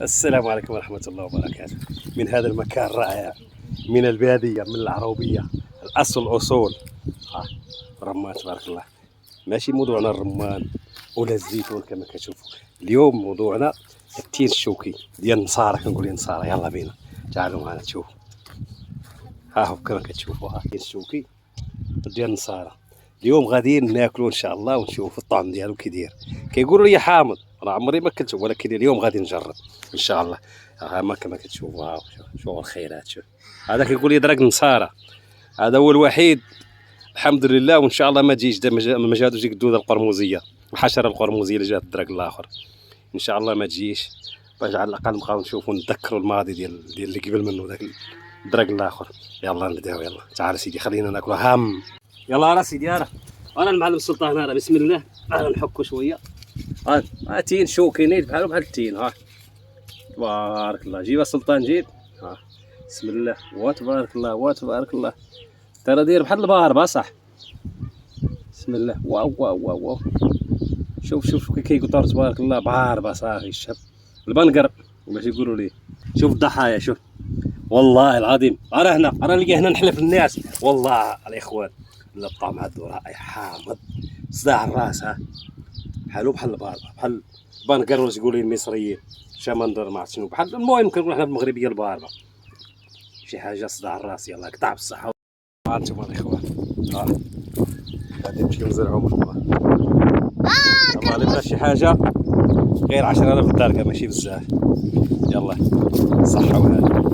السلام عليكم ورحمة الله وبركاته. من هذا المكان الرائع، من البادية، من العروبية، الأصل أصول. رمان تبارك الله. ماشي موضوعنا الرمان ولا الزيتون كما كتشوفوا. اليوم موضوعنا التين الشوكي ديال النصارى، كنقول النصارى. يلا بينا تعالوا معنا تشوفوا. ها هو كما كتشوفوا، ها التين الشوكي ديال النصارى. اليوم غاديين ناكلو ان شاء الله ونشوفوا الطعم ديالو كي داير. كيقولوا لي حامض، انا عمري ما اكلته، ولكن اليوم غادي نجرب ان شاء الله. ها ما كما كتشوفوا، ها شوفوا الخيرات. شوف هذا كيقول لي دراك نصارى، هذا هو الوحيد الحمد لله. وان شاء الله ما تجيش ما جاتوش ديك الدوده القرموزيه، الحشره القرموزيه اللي جات الدراك الاخر، ان شاء الله ما تجيش، باش على الاقل نبقاو نشوفوا نتذكروا الماضي ديال اللي قبل منه، داك الدراك الاخر. يلا نبداو، يلا تعال سيدي خلينا ناكلوا هام. يلا راه سيدي، انا المعلم سلطان، هذا بسم الله. نحكوا شويه. تين شوكي نيت بحال التين. ها تبارك الله، جيب سلطان جيب. ها بسم الله، وتبارك الله وتبارك الله. ترى داير بحال الباربه صح. بسم الله. واو واو واو واو. شوف كي كيقطر تبارك الله، باربه صافي. الشاب البنقر باش يقولوا لي. شوف الضحايا، شوف والله العظيم. راه هنا، راه نلقى هنا نحلف الناس والله الاخوان. لا الطعم هذا رائع، حامض صداع الراس. ها بحالو بحال الباربه، بحال البنقر واش يقولوا المصريين، شمندر ما عرفت شنو، بحال المهم كنقول حنا بالمغربيه الباربه، شي حاجه صداع الراس. يلا قطع بالصحه. انتم الاخوان غادي نمشيو نزرعو من الله. يلا اللي بغى شي حاجه غير 10,000 درهم ماشي بزاف. يلا صحه وهنا.